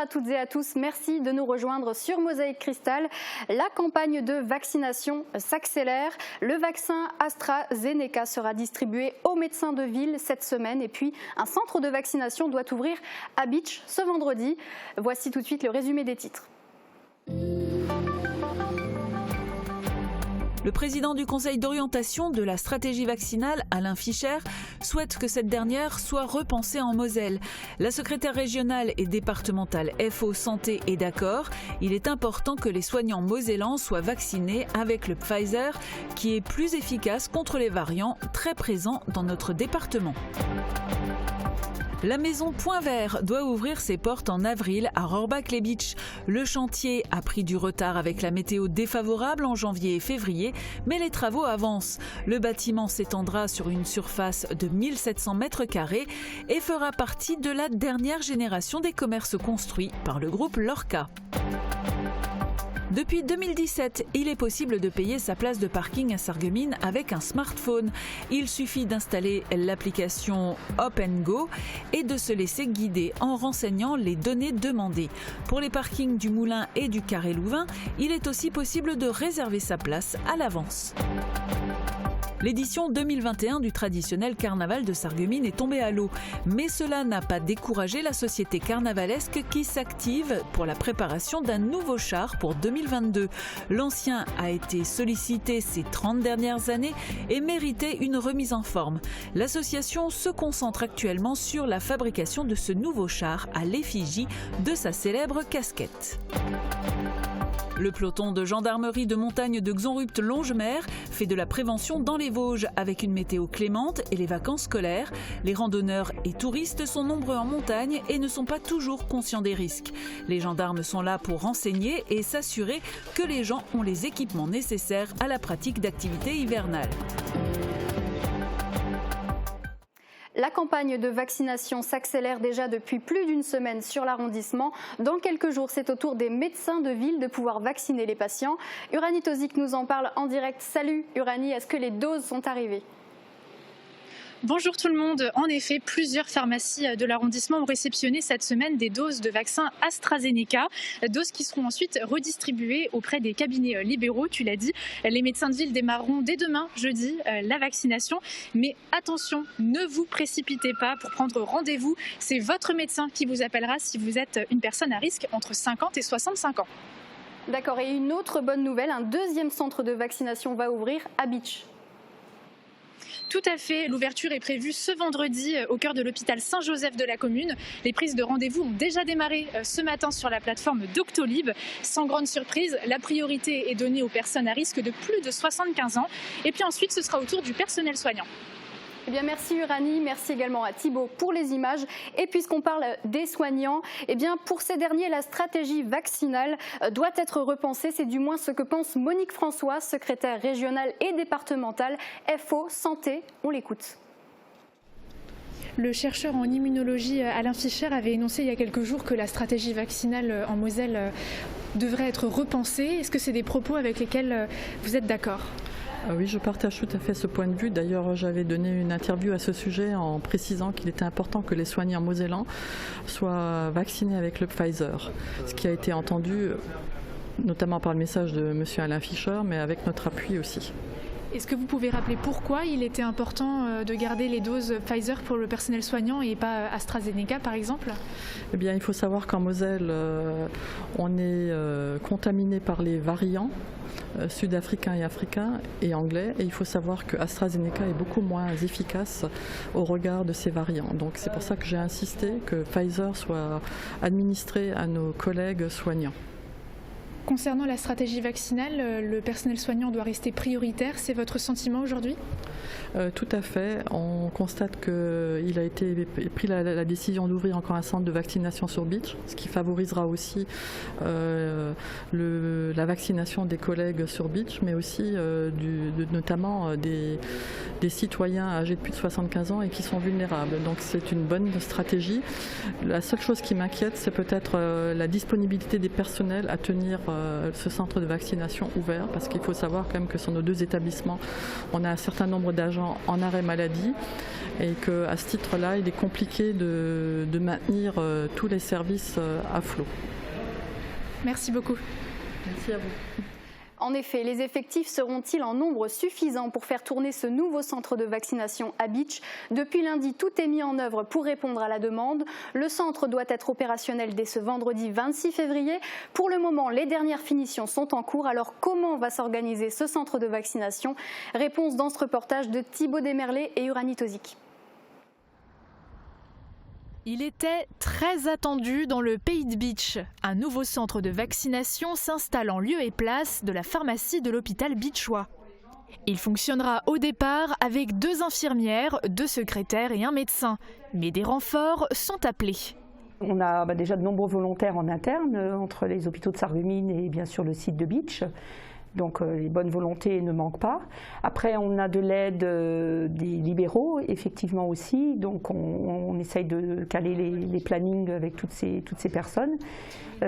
à toutes et à tous, merci de nous rejoindre sur Mosaïque Cristal. La campagne de vaccination s'accélère. Le vaccin AstraZeneca sera distribué aux médecins de ville cette semaine et puis un centre de vaccination doit ouvrir à Bitche ce vendredi. Voici tout de suite le résumé des titres. Le président du conseil d'orientation de la stratégie vaccinale, Alain Fischer, souhaite que cette dernière soit repensée en Moselle. La secrétaire régionale et départementale FO Santé est d'accord. Il est important que les soignants mosellans soient vaccinés avec le Pfizer, qui est plus efficace contre les variants très présents dans notre département. La maison Point Vert doit ouvrir ses portes en avril à Rohrbach-les-Bitches. Le chantier a pris du retard avec la météo défavorable en janvier et février, mais les travaux avancent. Le bâtiment s'étendra sur une surface de 1700 mètres carrés et fera partie de la dernière génération des commerces construits par le groupe Lorca. Depuis 2017, il est possible de payer sa place de parking à Sarreguemines avec un smartphone. Il suffit d'installer l'application Hop & Go et de se laisser guider en renseignant les données demandées. Pour les parkings du Moulin et du Carré Louvain, il est aussi possible de réserver sa place à l'avance. L'édition 2021 du traditionnel carnaval de Sarreguemines est tombée à l'eau. Mais cela n'a pas découragé la société carnavalesque qui s'active pour la préparation d'un nouveau char pour 2022. L'ancien a été sollicité ces 30 dernières années et méritait une remise en forme. L'association se concentre actuellement sur la fabrication de ce nouveau char à l'effigie de sa célèbre casquette. Le peloton de gendarmerie de montagne de Xonrupt-Longemer fait de la prévention dans les Vosges avec une météo clémente et les vacances scolaires. Les randonneurs et touristes sont nombreux en montagne et ne sont pas toujours conscients des risques. Les gendarmes sont là pour renseigner et s'assurer que les gens ont les équipements nécessaires à la pratique d'activités hivernales. La campagne de vaccination s'accélère déjà depuis plus d'une semaine sur l'arrondissement. Dans quelques jours, c'est au tour des médecins de ville de pouvoir vacciner les patients. Uranie Tozic nous en parle en direct. Salut Uranie, est-ce que les doses sont arrivées ? Bonjour tout le monde. En effet, plusieurs pharmacies de l'arrondissement ont réceptionné cette semaine des doses de vaccin AstraZeneca, doses qui seront ensuite redistribuées auprès des cabinets libéraux. Tu l'as dit, les médecins de ville démarreront dès demain, jeudi, la vaccination. Mais attention, ne vous précipitez pas pour prendre rendez-vous. C'est votre médecin qui vous appellera si vous êtes une personne à risque entre 50 et 65 ans. D'accord, et une autre bonne nouvelle, un deuxième centre de vaccination va ouvrir à Bitche. Tout à fait, l'ouverture est prévue ce vendredi au cœur de l'hôpital Saint-Joseph de la commune. Les prises de rendez-vous ont déjà démarré ce matin sur la plateforme Doctolib. Sans grande surprise, la priorité est donnée aux personnes à risque de plus de 75 ans. Et puis ensuite, ce sera au tour du personnel soignant. Eh bien, merci Uranie, merci également à Thibaut pour les images. Et puisqu'on parle des soignants, eh bien, pour ces derniers, la stratégie vaccinale doit être repensée. C'est du moins ce que pense Monique François, secrétaire régionale et départementale FO Santé. On l'écoute. Le chercheur en immunologie Alain Fischer avait énoncé il y a quelques jours que la stratégie vaccinale en Moselle devrait être repensée. Est-ce que c'est des propos avec lesquels vous êtes d'accord ? Oui, je partage tout à fait ce point de vue. D'ailleurs, j'avais donné une interview à ce sujet en précisant qu'il était important que les soignants mosellans soient vaccinés avec le Pfizer, ce qui a été entendu notamment par le message de M. Alain Fischer, mais avec notre appui aussi. Est-ce que vous pouvez rappeler pourquoi il était important de garder les doses Pfizer pour le personnel soignant et pas AstraZeneca par exemple ? Eh bien, il faut savoir qu'en Moselle, on est contaminé par les variants sud-africains et africains et anglais. Et il faut savoir que AstraZeneca est beaucoup moins efficace au regard de ces variants. Donc c'est pour ça que j'ai insisté que Pfizer soit administré à nos collègues soignants. Concernant la stratégie vaccinale, le personnel soignant doit rester prioritaire. C'est votre sentiment aujourd'hui ? Tout à fait. On constate qu'il a été pris la décision d'ouvrir encore un centre de vaccination sur Bitche, ce qui favorisera aussi la vaccination des collègues sur Bitche, mais aussi notamment des citoyens âgés de plus de 75 ans et qui sont vulnérables. Donc c'est une bonne stratégie. La seule chose qui m'inquiète, c'est peut-être la disponibilité des personnels à tenir ce centre de vaccination ouvert, parce qu'il faut savoir quand même que sur nos deux établissements, on a un certain nombre d'agents en arrêt maladie et qu'à ce titre-là, il est compliqué de maintenir tous les services à flot. Merci beaucoup. Merci à vous. En effet, les effectifs seront-ils en nombre suffisant pour faire tourner ce nouveau centre de vaccination à Bitche? Depuis lundi, tout est mis en œuvre pour répondre à la demande. Le centre doit être opérationnel dès ce vendredi 26 février. Pour le moment, les dernières finitions sont en cours. Alors comment va s'organiser ce centre de vaccination? Réponse dans ce reportage de Thibaut Desmerlet et Uranie Tozic. Il était très attendu dans le pays de Bitche. Un nouveau centre de vaccination s'installe en lieu et place de la pharmacie de l'hôpital bitchois. Il fonctionnera au départ avec 2 infirmières, 2 secrétaires et un médecin. Mais des renforts sont appelés. On a déjà de nombreux volontaires en interne entre les hôpitaux de Sarreguemines et bien sûr le site de Bitche. Donc les bonnes volontés ne manquent pas. Après, on a de l'aide des libéraux, effectivement aussi. Donc on essaye de caler les plannings avec toutes ces personnes.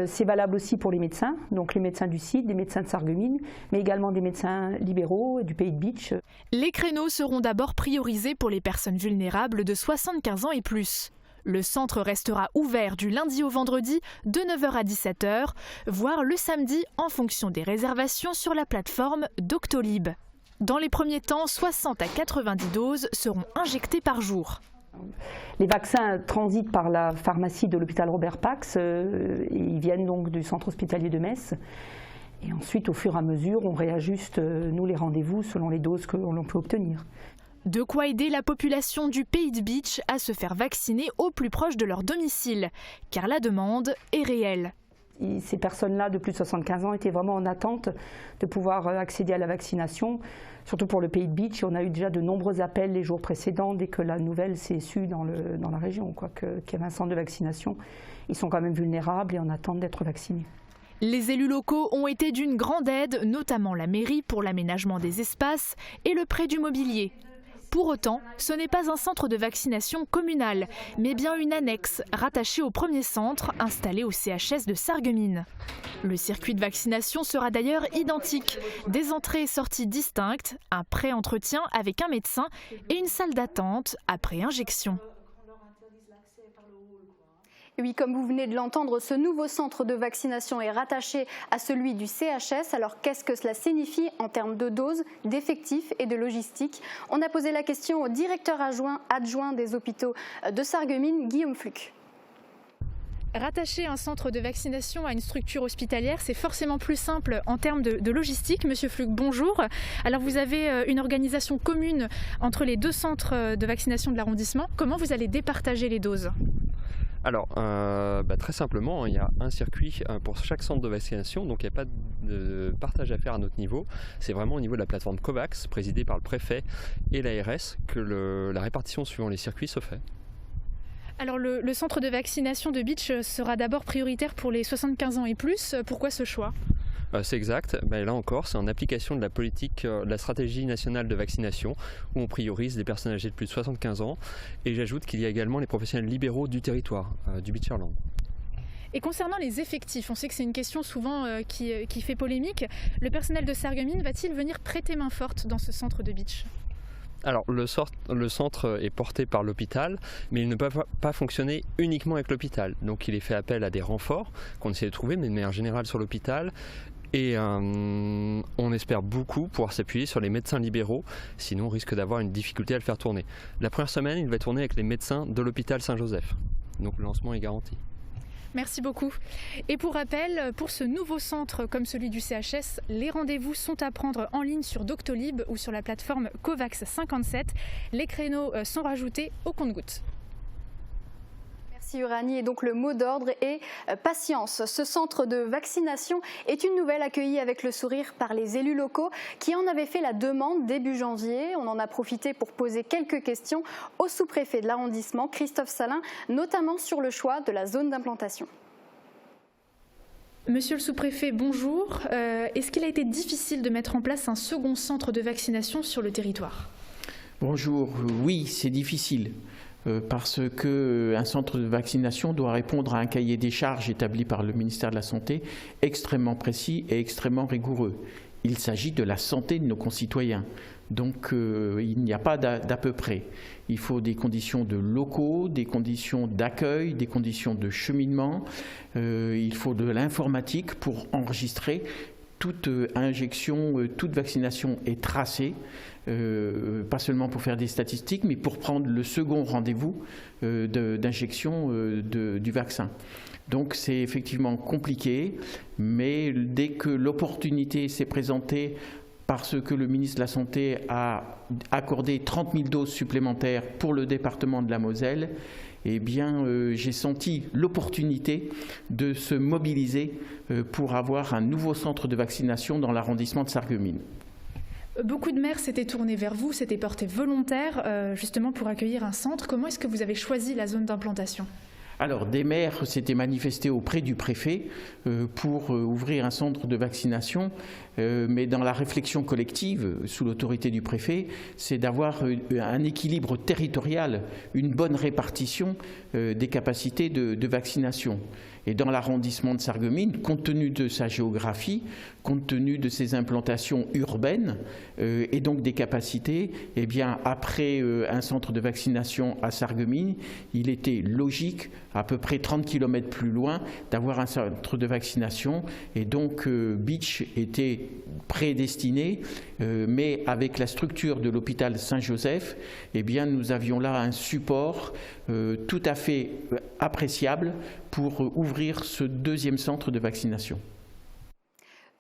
C'est valable aussi pour les médecins, donc les médecins du site, des médecins de Sarreguemines, mais également des médecins libéraux et du pays de Bitche. Les créneaux seront d'abord priorisés pour les personnes vulnérables de 75 ans et plus. Le centre restera ouvert du lundi au vendredi de 9h à 17h, voire le samedi en fonction des réservations sur la plateforme Doctolib. Dans les premiers temps, 60 à 90 doses seront injectées par jour. Les vaccins transitent par la pharmacie de l'hôpital Robert Pax, ils viennent donc du centre hospitalier de Metz. Et ensuite, au fur et à mesure, on réajuste nous les rendez-vous selon les doses que l'on peut obtenir. De quoi aider la population du pays de Bitche à se faire vacciner au plus proche de leur domicile, car la demande est réelle. Ces personnes-là de plus de 75 ans étaient vraiment en attente de pouvoir accéder à la vaccination, surtout pour le pays de Bitche. On a eu déjà de nombreux appels les jours précédents dès que la nouvelle s'est sue dans la région, qu'il y avait un centre de vaccination. Ils sont quand même vulnérables et en attente d'être vaccinés. Les élus locaux ont été d'une grande aide, notamment la mairie pour l'aménagement des espaces et le prêt du mobilier. Pour autant, ce n'est pas un centre de vaccination communal, mais bien une annexe rattachée au premier centre installé au CHS de Sarreguemines. Le circuit de vaccination sera d'ailleurs identique. Des entrées et sorties distinctes, un pré-entretien avec un médecin et une salle d'attente après injection. Oui, comme vous venez de l'entendre, ce nouveau centre de vaccination est rattaché à celui du CHS. Alors qu'est-ce que cela signifie en termes de doses, d'effectifs et de logistique? On a posé la question au directeur adjoint des hôpitaux de Sarreguemines, Guillaume Fluc. Rattacher un centre de vaccination à une structure hospitalière, c'est forcément plus simple en termes de logistique. Monsieur Fluc, bonjour. Alors vous avez une organisation commune entre les 2 centres de vaccination de l'arrondissement. Comment vous allez départager les doses ? Alors, très simplement, il y a un circuit pour chaque centre de vaccination, donc il n'y a pas de partage à faire à notre niveau. C'est vraiment au niveau de la plateforme COVAX, présidée par le préfet et l'ARS, que la répartition suivant les circuits se fait. Alors le centre de vaccination de Bitche sera d'abord prioritaire pour les 75 ans et plus. Pourquoi ce choix ? C'est exact. Là encore, c'est en application de la politique, de la stratégie nationale de vaccination, où on priorise les personnes âgées de plus de 75 ans. Et j'ajoute qu'il y a également les professionnels libéraux du territoire, du Bitcherland. Et concernant les effectifs, on sait que c'est une question souvent qui fait polémique. Le personnel de Sarreguemines va-t-il venir prêter main forte dans ce centre de Bitche ? Alors le centre est porté par l'hôpital, mais il ne peut pas fonctionner uniquement avec l'hôpital. Donc il est fait appel à des renforts qu'on essaie de trouver, mais de manière générale sur l'hôpital. Et on espère beaucoup pouvoir s'appuyer sur les médecins libéraux, sinon on risque d'avoir une difficulté à le faire tourner. La première semaine, il va tourner avec les médecins de l'hôpital Saint-Joseph. Donc le lancement est garanti. Merci beaucoup. Et pour rappel, pour ce nouveau centre comme celui du CHS, les rendez-vous sont à prendre en ligne sur Doctolib ou sur la plateforme Covax 57. Les créneaux sont rajoutés au compte-gouttes. Merci Uranie. Et donc le mot d'ordre est patience. Ce centre de vaccination est une nouvelle accueillie avec le sourire par les élus locaux qui en avaient fait la demande début janvier. On en a profité pour poser quelques questions au sous-préfet de l'arrondissement, Christophe Salin, notamment sur le choix de la zone d'implantation. Monsieur le sous-préfet, bonjour. Est-ce qu'il a été difficile de mettre en place un second centre de vaccination sur le territoire ? Bonjour, oui, c'est difficile. Parce qu'un centre de vaccination doit répondre à un cahier des charges établi par le ministère de la Santé extrêmement précis et extrêmement rigoureux. il s'agit de la santé de nos concitoyens. Donc il n'y a pas d'à peu près. Il faut des conditions de locaux, des conditions d'accueil, des conditions de cheminement. Il faut de l'informatique pour enregistrer toute injection, toute vaccination est tracée, pas seulement pour faire des statistiques, mais pour prendre le second rendez-vous d'injection du vaccin. Donc c'est effectivement compliqué, mais dès que l'opportunité s'est présentée, parce que le ministre de la Santé a accordé 30 000 doses supplémentaires pour le département de la Moselle, eh bien, j'ai senti l'opportunité de se mobiliser pour avoir un nouveau centre de vaccination dans l'arrondissement de Sarreguemines. Beaucoup de maires s'étaient tournés vers vous, s'étaient portés volontaires justement pour accueillir un centre. Comment est-ce que vous avez choisi la zone d'implantation ? Alors, des maires s'étaient manifestés auprès du préfet pour ouvrir un centre de vaccination, mais dans la réflexion collective, sous l'autorité du préfet, c'est d'avoir un équilibre territorial, une bonne répartition des capacités de vaccination. Et dans l'arrondissement de Sarreguemines, compte tenu de sa géographie, compte tenu de ses implantations urbaines et donc des capacités, eh bien, après un centre de vaccination à Sarreguemines, il était logique, à peu près 30 km plus loin, d'avoir un centre de vaccination. Et donc Bitche était prédestiné, mais avec la structure de l'hôpital Saint-Joseph, eh bien, nous avions là un support tout à fait appréciable pour ouvrir ce deuxième centre de vaccination.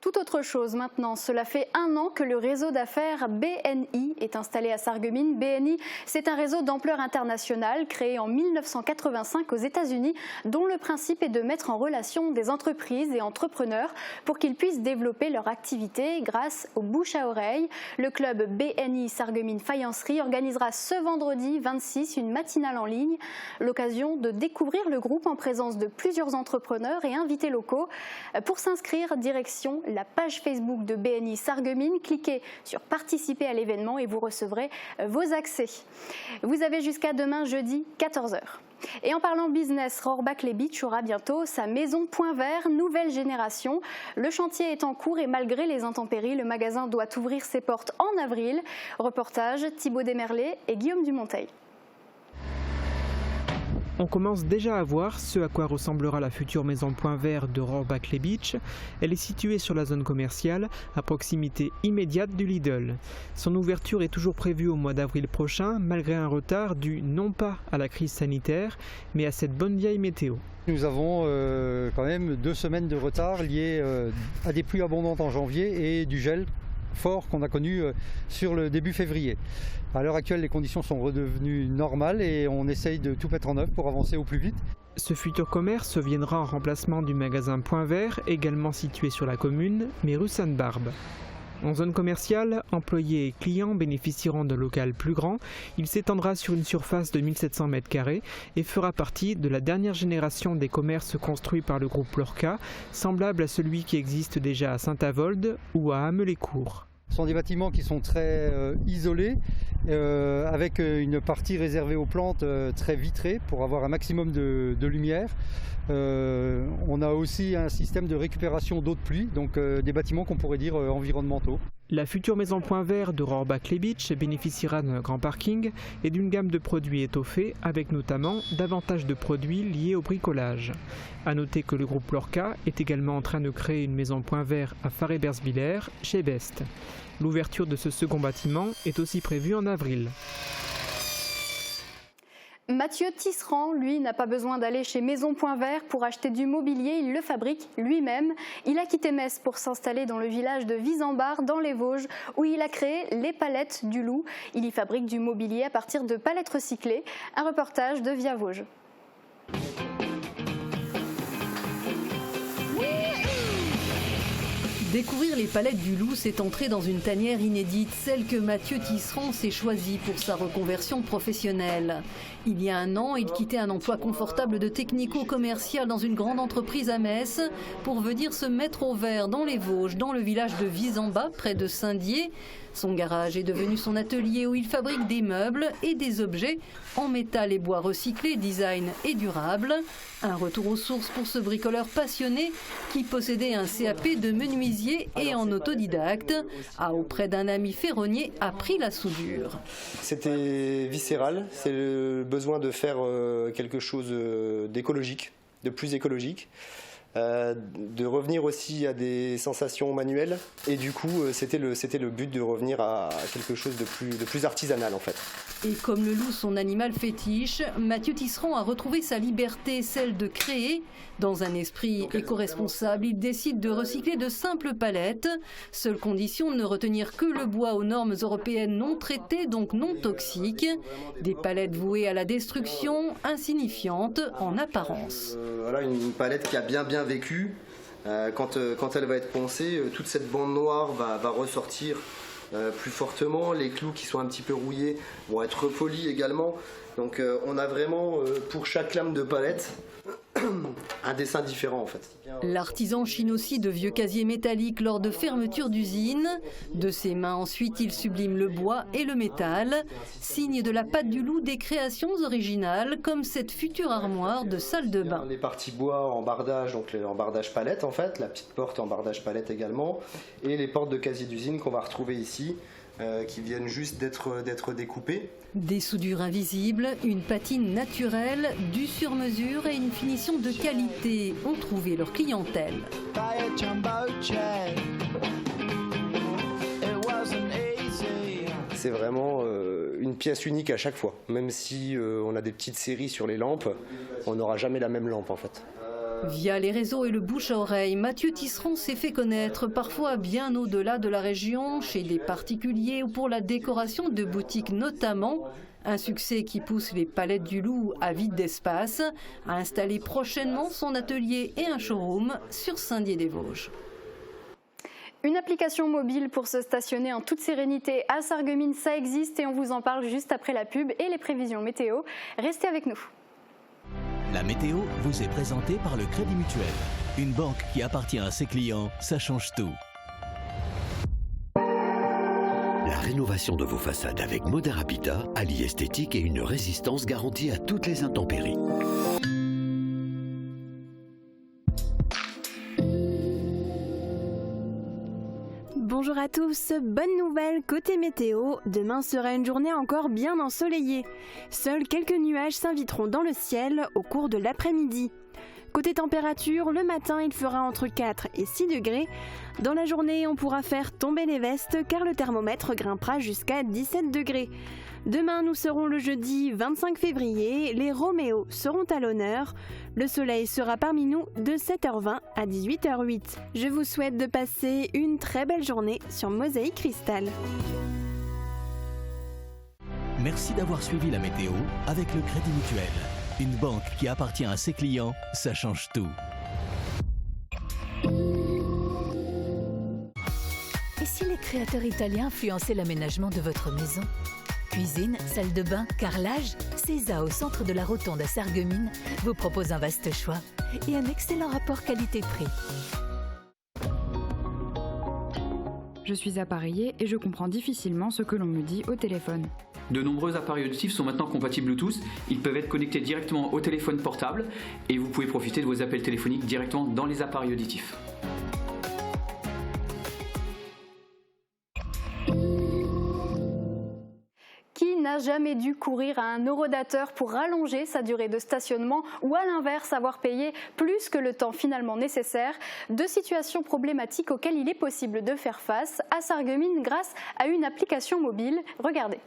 Tout autre chose maintenant, cela fait 1 an que le réseau d'affaires BNI est installé à Sarreguemines. BNI, c'est un réseau d'ampleur internationale créé en 1985 aux États-Unis, dont le principe est de mettre en relation des entreprises et entrepreneurs pour qu'ils puissent développer leur activité grâce au bouche à oreille. Le club BNI Sarreguemines Faïencerie organisera ce vendredi 26 une matinale en ligne, l'occasion de découvrir le groupe en présence de plusieurs entrepreneurs et invités locaux. Pour s'inscrire, direction la page Facebook de BNI Sarreguemines. Cliquez sur participer à l'événement et vous recevrez vos accès. Vous avez jusqu'à demain jeudi 14h. Et en parlant business, Rohrbach-les-Bitches aura bientôt sa maison Point Vert, nouvelle génération. Le chantier est en cours et malgré les intempéries, le magasin doit ouvrir ses portes en avril. Reportage Thibaut Desmerlet et Guillaume Dumonteil. On commence déjà à voir ce à quoi ressemblera la future maison Point Vert de Rohrbach-les-Bitches. Elle est située sur la zone commerciale, à proximité immédiate du Lidl. Son ouverture est toujours prévue au mois d'avril prochain, malgré un retard dû non pas à la crise sanitaire, mais à cette bonne vieille météo. Nous avons quand même 2 semaines de retard liées à des pluies abondantes en janvier et du gel fort qu'on a connu sur le début février. À l'heure actuelle, les conditions sont redevenues normales et on essaye de tout mettre en œuvre pour avancer au plus vite. Ce futur commerce viendra en remplacement du magasin Point Vert, également situé sur la commune, mais rue Sainte-Barbe. En zone commerciale, employés et clients bénéficieront d'un local plus grand. Il s'étendra sur une surface de 1700 m² et fera partie de la dernière génération des commerces construits par le groupe Lorca, semblable à celui qui existe déjà à Saint-Avold ou à Hamelet-Court. Ce sont des bâtiments qui sont très isolés, avec une partie réservée aux plantes très vitrée pour avoir un maximum de lumière. On a aussi un système de récupération d'eau de pluie, donc des bâtiments qu'on pourrait dire environnementaux. La future maison Point Vert de Rohrbach-les-Bitches bénéficiera d'un grand parking et d'une gamme de produits étoffés, avec notamment davantage de produits liés au bricolage. A noter que le groupe Lorca est également en train de créer une maison Point Vert à Farébersviller, chez Best. L'ouverture de ce second bâtiment est aussi prévue en avril. Mathieu Tisserand, lui, n'a pas besoin d'aller chez Maison Point Vert pour acheter du mobilier, il le fabrique lui-même. Il a quitté Metz pour s'installer dans le village de Visambard, dans les Vosges, où il a créé les palettes du Loup. Il y fabrique du mobilier à partir de palettes recyclées. Un reportage de Via Vosges. Découvrir les palettes du Loup, c'est entrer dans une tanière inédite, celle que Mathieu Tisserand s'est choisie pour sa reconversion professionnelle. Il y a 1 an, il quittait un emploi confortable de technico-commercial dans une grande entreprise à Metz pour venir se mettre au vert dans les Vosges, dans le village de Visambard, près de Saint-Dié. Son garage est devenu son atelier où il fabrique des meubles et des objets en métal et bois recyclés, design et durable. Un retour aux sources pour ce bricoleur passionné qui possédait un CAP de menuisier menuisier et en autodidacte, a auprès d'un ami ferronnier appris la soudure. C'était viscéral, c'est le besoin de faire quelque chose d'écologique, de plus écologique. De revenir aussi à des sensations manuelles et du coup c'était le but de revenir à quelque chose de plus artisanal en fait. Et comme le loup son animal fétiche, Mathieu Tisserand a retrouvé sa liberté, celle de créer. Dans un esprit éco-responsable, il décide de recycler de simples palettes. Seule condition, ne retenir que le bois aux normes européennes non traitées, donc non toxiques. Des palettes vouées à la destruction, insignifiantes en apparence. Voilà une palette qui a bien vécu. Quand elle va être poncée, toute cette bande noire va ressortir plus fortement. Les clous qui sont un petit peu rouillés vont être repolis également. Donc on a vraiment pour chaque lame de palette un dessin différent en fait. L'artisan chine aussi de vieux casiers métalliques lors de fermeture d'usine. De ses mains ensuite il sublime le bois et le métal. Signe de la patte du loup des créations originales comme cette future armoire de salle de bain. Les parties bois en bardage, donc en bardage palette en fait, la petite porte en bardage palette également. Et les portes de casier d'usine qu'on va retrouver ici. Qui viennent juste d'être découpées. Des soudures invisibles, une patine naturelle, du sur-mesure et une finition de qualité ont trouvé leur clientèle. C'est vraiment une pièce unique à chaque fois. Même si on a des petites séries sur les lampes, on n'aura jamais la même lampe en fait. Via les réseaux et le bouche à oreille, Mathieu Tisserand s'est fait connaître, parfois bien au-delà de la région, chez des particuliers ou pour la décoration de boutiques notamment. Un succès qui pousse les Palettes du Loup, avides d'espace, à installer prochainement son atelier et un showroom sur Saint-Dié-des-Vosges. Une application mobile pour se stationner en toute sérénité à Sarreguemines, ça existe et on vous en parle juste après la pub et les prévisions météo. Restez avec nous. La météo vous est présentée par le Crédit Mutuel. Une banque qui appartient à ses clients, ça change tout. La rénovation de vos façades avec Modern Habitat allie esthétique et une résistance garantie à toutes les intempéries. Bonjour à tous, bonne nouvelle côté météo, demain sera une journée encore bien ensoleillée. Seuls quelques nuages s'inviteront dans le ciel au cours de l'après-midi. Côté température, le matin il fera entre 4 et 6 degrés. Dans la journée on pourra faire tomber les vestes car le thermomètre grimpera jusqu'à 17 degrés. Demain nous serons le jeudi 25 février, les Roméos seront à l'honneur. Le soleil sera parmi nous de 7h20 à 18h08. Je vous souhaite de passer une très belle journée sur Mosaïque Cristal. Merci d'avoir suivi la météo avec le Crédit Mutuel. Une banque qui appartient à ses clients, ça change tout. Et si les créateurs italiens influençaient l'aménagement de votre maison ? Cuisine, salle de bain, carrelage, Cesa au centre de la Rotonde à Sarreguemines vous propose un vaste choix et un excellent rapport qualité-prix. Je suis appareillée et je comprends difficilement ce que l'on me dit au téléphone. De nombreux appareils auditifs sont maintenant compatibles Bluetooth. Ils peuvent être connectés directement au téléphone portable et vous pouvez profiter de vos appels téléphoniques directement dans les appareils auditifs. Qui n'a jamais dû courir à un horodateur pour rallonger sa durée de stationnement ou à l'inverse avoir payé plus que le temps finalement nécessaire? Deux situations problématiques auxquelles il est possible de faire face à Sarreguemines grâce à une application mobile. Regardez.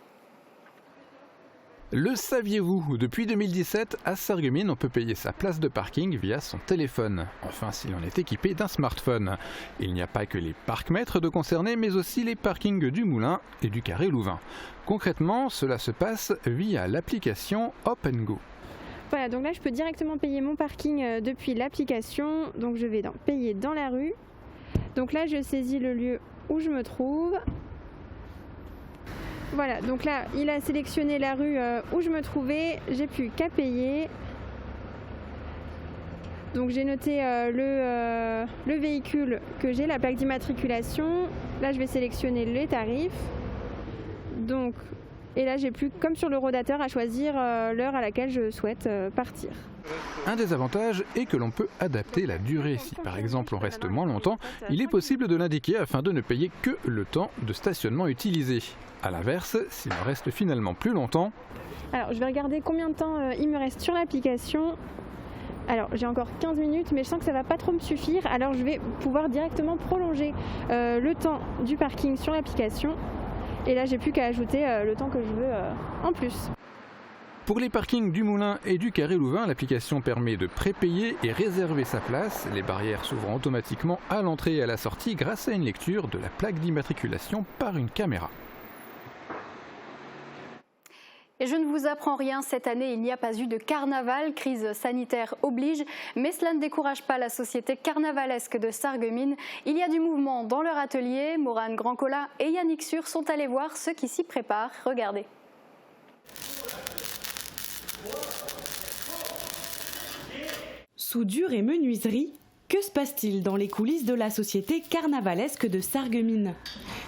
Le saviez-vous? Depuis 2017, à Sarreguemines, on peut payer sa place de parking via son téléphone. Enfin, si l'on est équipé d'un smartphone. Il n'y a pas que les parcs-mètres de concernés, mais aussi les parkings du Moulin et du Carré Louvain. Concrètement, cela se passe via l'application Hop & Go. Voilà, donc là je peux directement payer mon parking depuis l'application. Donc je vais dans payer dans la rue. Donc là je saisis le lieu où je me trouve. Voilà, donc là, il a sélectionné la rue où je me trouvais, j'ai plus qu'à payer. Donc j'ai noté le véhicule que j'ai, la plaque d'immatriculation. Là, je vais sélectionner les tarifs. Donc, Et là, j'ai plus, comme sur le rodateur, à choisir l'heure à laquelle je souhaite partir. Un des avantages est que l'on peut adapter la durée. Si par exemple on reste moins longtemps, il est possible de l'indiquer afin de ne payer que le temps de stationnement utilisé. A l'inverse, s'il en reste finalement plus longtemps... Alors je vais regarder combien de temps il me reste sur l'application. Alors j'ai encore 15 minutes mais je sens que ça va pas trop me suffire. Alors je vais pouvoir directement prolonger le temps du parking sur l'application. Et là j'ai plus qu'à ajouter le temps que je veux en plus. Pour les parkings du Moulin et du Carré Louvain, l'application permet de prépayer et réserver sa place, les barrières s'ouvrant automatiquement à l'entrée et à la sortie grâce à une lecture de la plaque d'immatriculation par une caméra. Et je ne vous apprends rien, cette année il n'y a pas eu de carnaval, crise sanitaire oblige, mais cela ne décourage pas la société carnavalesque de Sarreguemines. Il y a du mouvement dans leur atelier, Morane Grandcola et Yannick Sur sont allés voir ceux qui s'y préparent. Regardez. Soudure et menuiserie, que se passe-t-il dans les coulisses de la société carnavalesque de Sarreguemines ?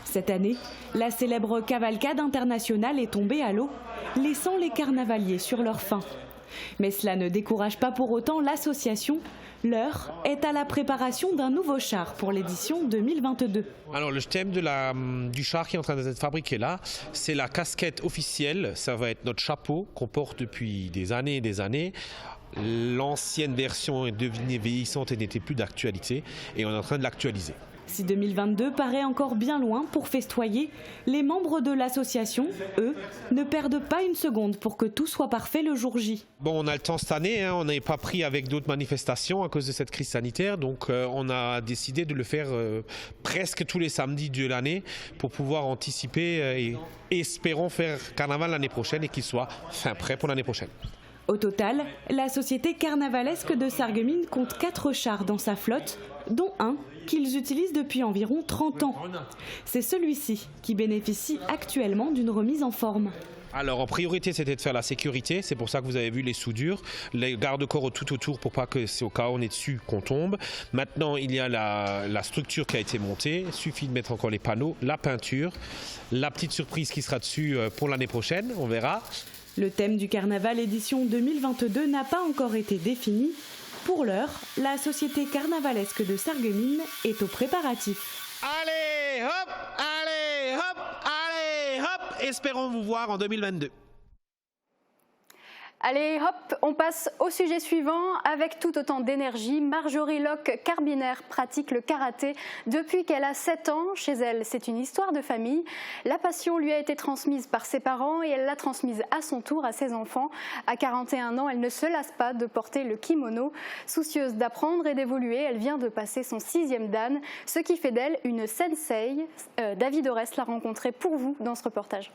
Cette année, la célèbre cavalcade internationale est tombée à l'eau, laissant les carnavaliers sur leur faim. Mais cela ne décourage pas pour autant l'association. L'heure est à la préparation d'un nouveau char pour l'édition 2022. Alors le thème du char qui est en train d'être fabriqué là, c'est la casquette officielle. Ça va être notre chapeau qu'on porte depuis des années et des années. L'ancienne version est devenue vieillissante et n'était plus d'actualité et on est en train de l'actualiser. Si 2022 paraît encore bien loin pour festoyer, les membres de l'association, eux, ne perdent pas une seconde pour que tout soit parfait le jour J. Bon, on a le temps cette année, on n'est pas pris avec d'autres manifestations à cause de cette crise sanitaire, donc on a décidé de le faire presque tous les samedis de l'année pour pouvoir anticiper et espérons faire carnaval l'année prochaine et qu'il soit fin prêt pour l'année prochaine. Au total, la société carnavalesque de Sarreguemines compte 4 chars dans sa flotte, dont un qu'ils utilisent depuis environ 30 ans. C'est celui-ci qui bénéficie actuellement d'une remise en forme. Alors en priorité c'était de faire la sécurité, c'est pour ça que vous avez vu les soudures, les garde-corps tout autour pour pas que c'est au cas où on est dessus qu'on tombe. Maintenant il y a la structure qui a été montée, il suffit de mettre encore les panneaux, la peinture, la petite surprise qui sera dessus pour l'année prochaine, on verra. Le thème du carnaval édition 2022 n'a pas encore été défini. Pour l'heure, la société carnavalesque de Sarreguemines est aux préparatifs. Allez hop, allez hop, allez hop, espérons vous voir en 2022. Allez hop, on passe au sujet suivant. Avec tout autant d'énergie, Marjorie Locke-Carbinaire pratique le karaté depuis qu'elle a 7 ans. Chez elle, c'est une histoire de famille. La passion lui a été transmise par ses parents et elle l'a transmise à son tour à ses enfants. À 41 ans, elle ne se lasse pas de porter le kimono. Soucieuse d'apprendre et d'évoluer, elle vient de passer son 6e dan, ce qui fait d'elle une sensei. David Orest l'a rencontrée pour vous dans ce reportage.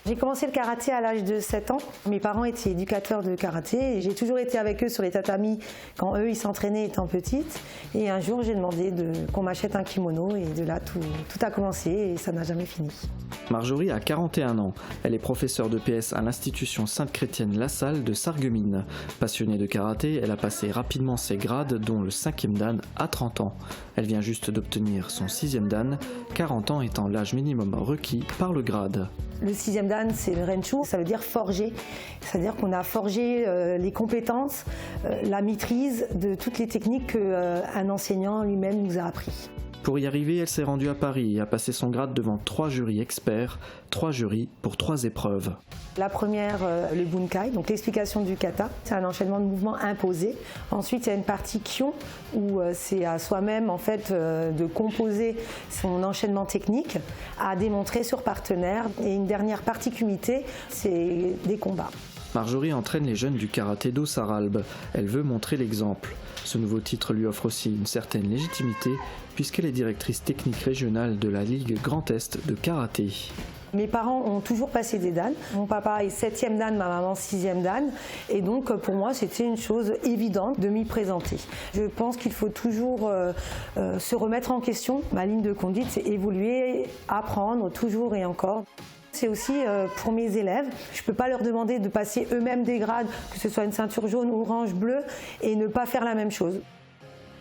J'ai commencé le karaté à l'âge de 7 ans. Mes parents étaient éducateurs de karaté et j'ai toujours été avec eux sur les tatamis quand eux ils s'entraînaient étant petite. Et un jour j'ai demandé qu'on m'achète un kimono et de là tout a commencé et ça n'a jamais fini. Marjorie a 41 ans. Elle est professeure de PS à l'institution Sainte-Chrétienne La Salle de Sarreguemines. Passionnée de karaté, elle a passé rapidement ses grades dont le 5e dan à 30 ans. Elle vient juste d'obtenir son 6e dan, 40 ans étant l'âge minimum requis par le grade. Le 6e dan, c'est le Renshu, ça veut dire forger. C'est-à-dire qu'on a forgé les compétences, la maîtrise de toutes les techniques qu'un enseignant lui-même nous a appris. Pour y arriver, elle s'est rendue à Paris et a passé son grade devant 3 jurys experts, 3 jurys pour 3 épreuves. La première, le bunkai, donc l'explication du kata, c'est un enchaînement de mouvements imposés. Ensuite, il y a une partie kyon, où c'est à soi-même en fait, de composer son enchaînement technique à démontrer sur partenaire. Et une dernière partie kumité, c'est des combats. Marjorie entraîne les jeunes du karaté-do Saralbe. Elle veut montrer l'exemple. Ce nouveau titre lui offre aussi une certaine légitimité puisqu'elle est directrice technique régionale de la Ligue Grand Est de karaté. Mes parents ont toujours passé des dan. Mon papa est 7e dan, ma maman 6e dan. Et donc pour moi c'était une chose évidente de m'y présenter. Je pense qu'il faut toujours se remettre en question. Ma ligne de conduite c'est évoluer, apprendre toujours et encore. C'est aussi pour mes élèves. Je ne peux pas leur demander de passer eux-mêmes des grades, que ce soit une ceinture jaune, orange, bleue, et ne pas faire la même chose.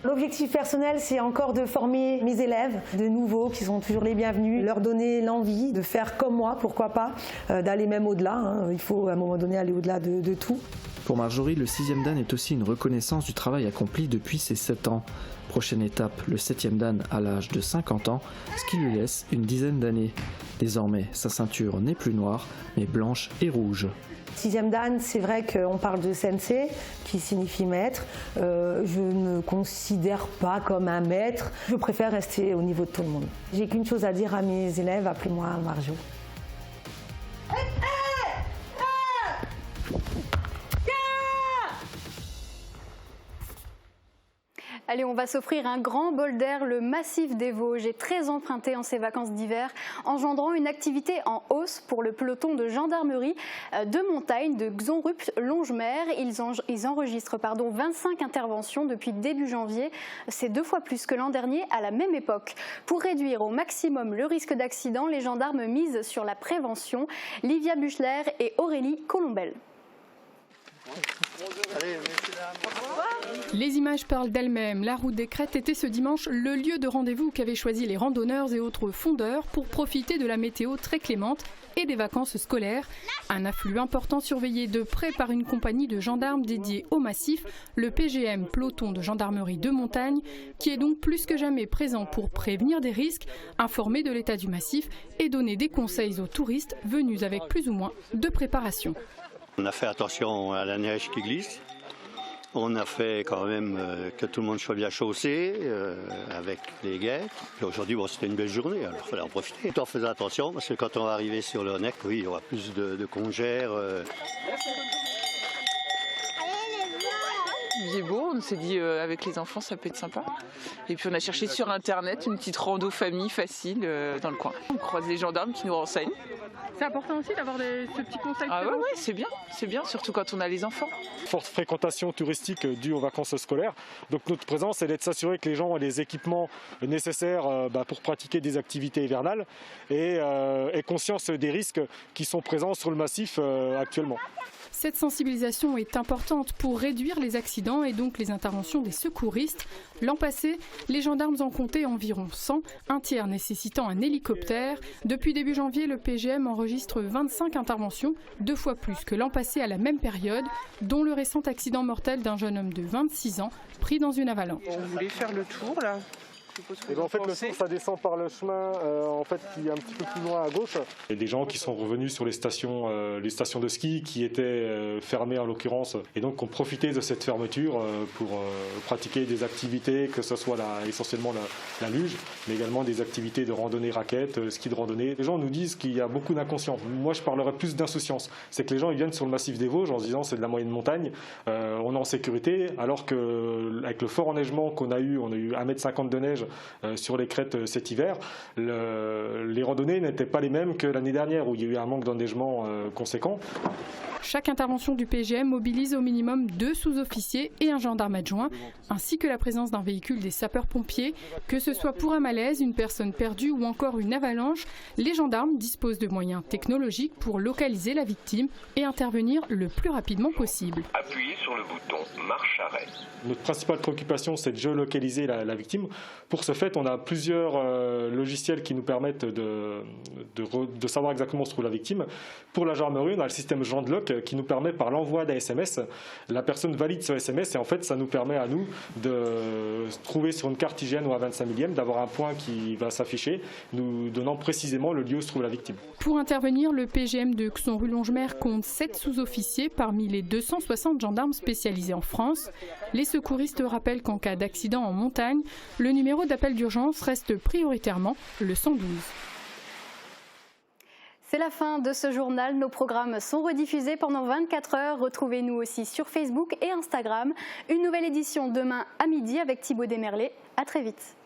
L'objectif personnel, c'est encore de former mes élèves, de nouveaux qui sont toujours les bienvenus, leur donner l'envie de faire comme moi, pourquoi pas, d'aller même au-delà. Il faut à un moment donné aller au-delà de tout. Pour Marjorie, le 6e Dan est aussi une reconnaissance du travail accompli depuis ses 7 ans. Prochaine étape, le 7e Dan à l'âge de 50 ans, ce qui lui laisse une dizaine d'années. Désormais, sa ceinture n'est plus noire, mais blanche et rouge. 6e Dan, c'est vrai qu'on parle de sensei, qui signifie maître. Je ne me considère pas comme un maître. Je préfère rester au niveau de tout le monde. J'ai qu'une chose à dire à mes élèves, appelez-moi Marjo. Allez, on va s'offrir un grand bol d'air. Le massif des Vosges est très emprunté en ces vacances d'hiver, engendrant une activité en hausse pour le peloton de gendarmerie de montagne de Xonrupt-Longemer. Ils enregistrent 25 interventions depuis début janvier. C'est 2 fois plus que l'an dernier à la même époque. Pour réduire au maximum le risque d'accident, les gendarmes misent sur la prévention. Livia Buchler et Aurélie Colombel. Les images parlent d'elles-mêmes. La route des Crêtes était ce dimanche le lieu de rendez-vous qu'avaient choisi les randonneurs et autres fondeurs pour profiter de la météo très clémente et des vacances scolaires. Un afflux important surveillé de près par une compagnie de gendarmes dédiée au massif, le PGM, peloton de gendarmerie de montagne, qui est donc plus que jamais présent pour prévenir des risques, informer de l'état du massif et donner des conseils aux touristes venus avec plus ou moins de préparation. On a fait attention à la neige qui glisse. On a fait quand même que tout le monde soit bien chaussé avec les guêtres. Aujourd'hui, c'était une belle journée, alors il fallait en profiter. Tout en faisant attention, parce que quand on va arriver sur le Honeck, oui, il y aura plus de congères. Il est beau, on s'est dit avec les enfants ça peut être sympa. Et puis on a cherché sur internet une petite rando famille facile dans le coin. On croise les gendarmes qui nous renseignent. C'est important aussi d'avoir ce petit conseil. Ah ouais, c'est bien, surtout quand on a les enfants. Forte fréquentation touristique due aux vacances scolaires. Donc notre présence, elle est de s'assurer que les gens ont les équipements nécessaires pour pratiquer des activités hivernales et conscience des risques qui sont présents sur le massif actuellement. Cette sensibilisation est importante pour réduire les accidents et donc les interventions des secouristes. L'an passé, les gendarmes en comptaient environ 100, un tiers nécessitant un hélicoptère. Depuis début janvier, le PGM enregistre 25 interventions, 2 fois plus que l'an passé à la même période, dont le récent accident mortel d'un jeune homme de 26 ans pris dans une avalanche. On voulait faire le tour là. Et ben en fait, le tour, ça descend par le chemin qui est un petit peu plus loin à gauche. Il y a des gens qui sont revenus sur les stations de ski qui étaient fermées en l'occurrence et donc ont profité de cette fermeture pour pratiquer des activités, que ce soit essentiellement la luge, mais également des activités de randonnée raquette, ski de randonnée. Les gens nous disent qu'il y a beaucoup d'inconscients. Moi, je parlerais plus d'insouciance. C'est que les gens ils viennent sur le massif des Vosges en se disant c'est de la moyenne montagne, on est en sécurité, alors qu'avec le fort enneigement qu'on a eu, on a eu 1,50 m de neige sur les crêtes cet hiver, les randonnées n'étaient pas les mêmes que l'année dernière où il y a eu un manque d'enneigement conséquent. Chaque intervention du PGM mobilise au minimum 2 sous-officiers et un gendarme adjoint, ainsi que la présence d'un véhicule des sapeurs-pompiers. Que ce soit pour un malaise, une personne perdue ou encore une avalanche, les gendarmes disposent de moyens technologiques pour localiser la victime et intervenir le plus rapidement possible. Appuyez sur le bouton marche-arrêt. Notre principale préoccupation, c'est de géolocaliser la victime. Pour ce fait, on a plusieurs logiciels qui nous permettent de savoir exactement où se trouve la victime. Pour la gendarmerie, on a le système Gendeloc qui nous permet par l'envoi d'un SMS, la personne valide ce SMS et en fait ça nous permet à nous de trouver sur une carte IGN ou à 25 millième d'avoir un point qui va s'afficher nous donnant précisément le lieu où se trouve la victime. Pour intervenir, le PGM de Xonrupt-Longemer compte 7 sous-officiers parmi les 260 gendarmes spécialisés en France. Les secouristes rappellent qu'en cas d'accident en montagne, le numéro d'appel d'urgence reste prioritairement le 112. C'est la fin de ce journal. Nos programmes sont rediffusés pendant 24 heures. Retrouvez-nous aussi sur Facebook et Instagram. Une nouvelle édition demain à midi avec Thibaut Desmerlet. À très vite.